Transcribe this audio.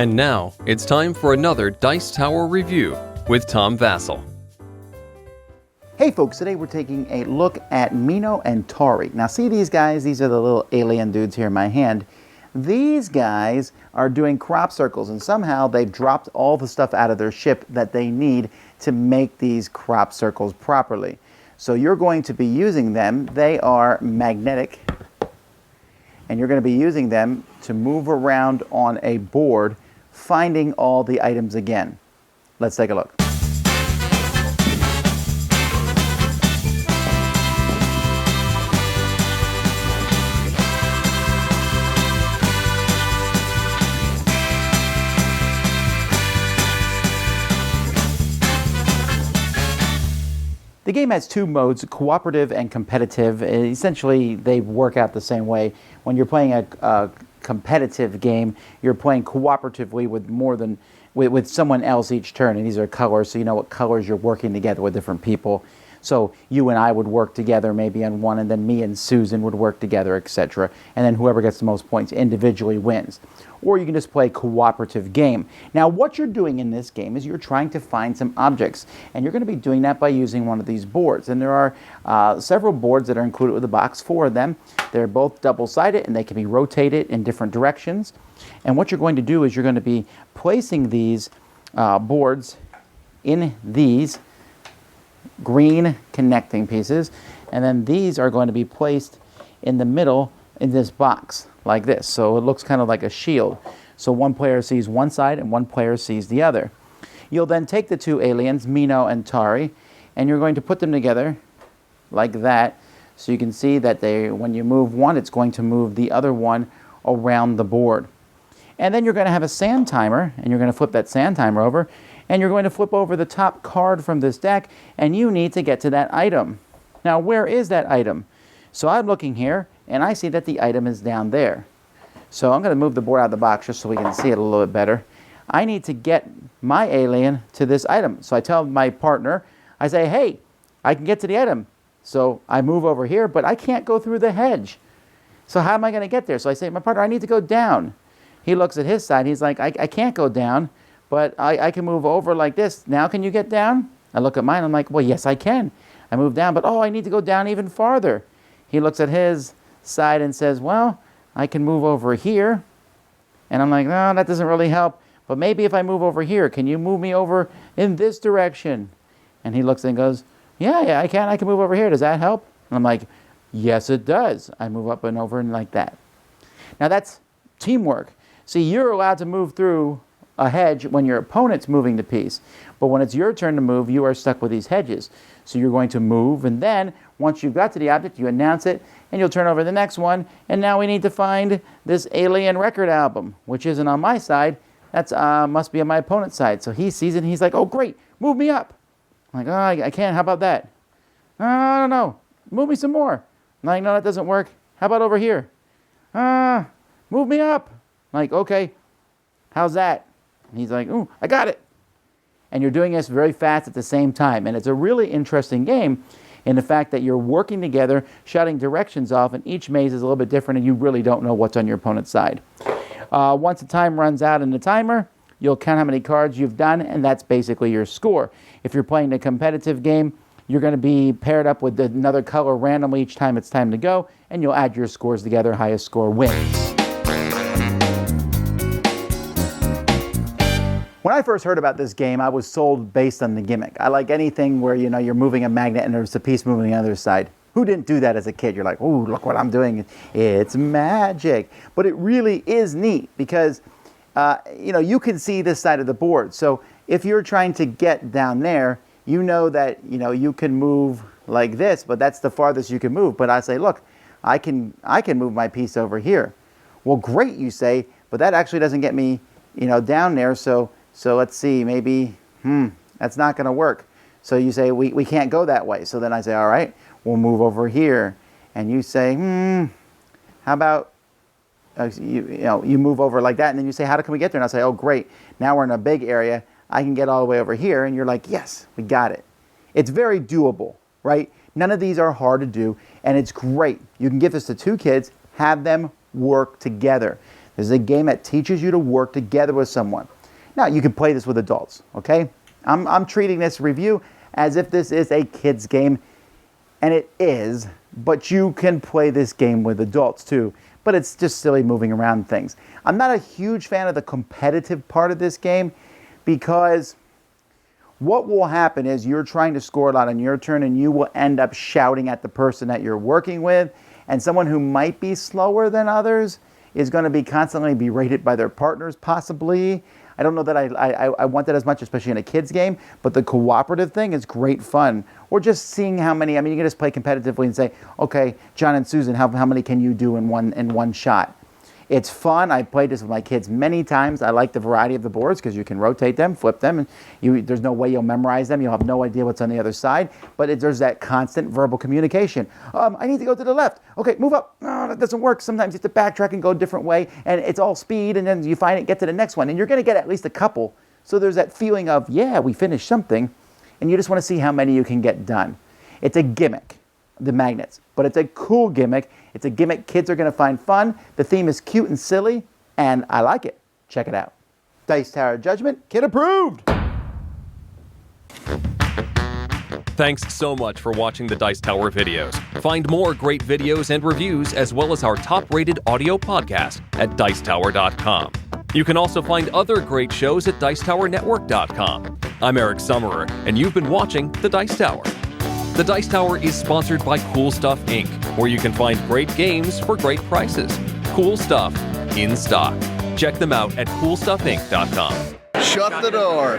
And now, it's time for another Dice Tower review with Tom Vasel. Hey folks, today we're taking a look at Mino and Tauri. Now see these guys? These are the little alien dudes here in my hand. These guys are doing crop circles, and somehow they've dropped all the stuff out of their ship that they need to make these crop circles properly. So you're going to be using them. They are magnetic, and you're going to be using them to move around on a board, finding all the items again. Let's take a look. The game has two modes, cooperative and competitive. Essentially, they work out the same way. When you're playing a competitive game, you're playing cooperatively with someone else each turn, and these are colors, so you know what colors you're working together with different people. So you and I would work together maybe on one, and then me and Susan would work together, etc. And then whoever gets the most points individually wins. Or you can just play a cooperative game. Now what you're doing in this game is you're trying to find some objects, and you're going to be doing that by using one of these boards. And there are several boards that are included with the box, 4 of them. They're both double-sided, and they can be rotated in different directions. And what you're going to do is you're going to be placing these boards in these green connecting pieces, and then these are going to be placed in the middle in this box like this, so it looks kind of like a shield. So one player sees one side and one player sees the other. You'll then take the two aliens, Mino and Tauri, and you're going to put them together like that, so you can see that when you move one, it's going to move the other one around the board. And then you're going to have a sand timer, and you're going to flip that sand timer over, and you're going to flip over the top card from this deck, and you need to get to that item. Now, where is that item? So I'm looking here, and I see that the item is down there. So I'm going to move the board out of the box just so we can see it a little bit better. I need to get my alien to this item. So I tell my partner, I say, hey, I can get to the item. So I move over here, but I can't go through the hedge. So how am I going to get there? So I say, my partner, I need to go down. He looks at his side. He's like, I can't go down, but I can move over like this. Now can you get down? I look at mine. I'm like, well, yes, I can. I move down, but oh, I need to go down even farther. He looks at his side and says, well, I can move over here. And I'm like, no, that doesn't really help. But maybe if I move over here, can you move me over in this direction? And he looks and goes, yeah, I can. I can move over here. Does that help? And I'm like, yes, it does. I move up and over and like that. Now that's teamwork. See, you're allowed to move through a hedge when your opponent's moving the piece. But when it's your turn to move, you are stuck with these hedges. So you're going to move, and then once you've got to the object, you announce it, and you'll turn over the next one. And now we need to find this alien record album, which isn't on my side. That's must be on my opponent's side. So he sees it, and he's like, oh, great, move me up. I'm like, oh, I can't. How about that? No. Move me some more. I'm like, no, that doesn't work. How about over here? Move me up. I'm like, okay, how's that? And he's like, ooh, I got it. And you're doing this very fast at the same time. And it's a really interesting game in the fact that you're working together, shouting directions off, and each maze is a little bit different, and you really don't know what's on your opponent's side. Once the time runs out in the timer, you'll count how many cards you've done, and that's basically your score. If you're playing a competitive game, you're going to be paired up with another color randomly each time it's time to go, and you'll add your scores together. Highest score wins. When I first heard about this game, I was sold based on the gimmick. I like anything where, you know, you're moving a magnet and there's a piece moving on the other side. Who didn't do that as a kid? You're like, oh, look what I'm doing. It's magic. But it really is neat because, you know, you can see this side of the board. So if you're trying to get down there, you know that, you know, you can move like this, but that's the farthest you can move. But I say, look, I can move my piece over here. Well, great, you say, but that actually doesn't get me, you know, down there. So let's see, maybe, that's not going to work. So you say, we can't go that way. So then I say, all right, we'll move over here. And you say, how about, you move over like that. And then you say, how can we get there? And I say, oh, great. Now we're in a big area. I can get all the way over here. And you're like, yes, we got it. It's very doable, right? None of these are hard to do. And it's great. You can give this to 2 kids, have them work together. This is a game that teaches you to work together with someone. Now, you can play this with adults, okay? I'm treating this review as if this is a kid's game, and it is, but you can play this game with adults too. But it's just silly moving around things. I'm not a huge fan of the competitive part of this game because what will happen is you're trying to score a lot on your turn and you will end up shouting at the person that you're working with, and someone who might be slower than others is going to be constantly berated by their partners possibly. I don't know that I want that as much, especially in a kid's game, but the cooperative thing is great fun. Or just seeing how many, I mean, you can just play competitively and say, okay, John and Susan, how many can you do in one shot? It's fun. I played this with my kids many times. I like the variety of the boards because you can rotate them, flip them, and there's no way you'll memorize them. You'll have no idea what's on the other side. But there's that constant verbal communication. I need to go to the left. Okay, move up. No, that doesn't work. Sometimes you have to backtrack and go a different way, and it's all speed, and then you find it, get to the next one, and you're going to get at least a couple. So there's that feeling of, yeah, we finished something, and you just want to see how many you can get done. It's a gimmick, the magnets, but it's a cool gimmick. It's a gimmick kids are going to find fun. The theme is cute and silly, and I like it. Check it out. Dice Tower Judgment, kid approved! Thanks so much for watching the Dice Tower videos. Find more great videos and reviews, as well as our top-rated audio podcast at Dicetower.com. You can also find other great shows at Dicetowernetwork.com. I'm Eric Summerer, and you've been watching The Dice Tower. The Dice Tower is sponsored by Cool Stuff Inc., where you can find great games for great prices. Cool stuff in stock. Check them out at CoolStuffInc.com. Shut the door.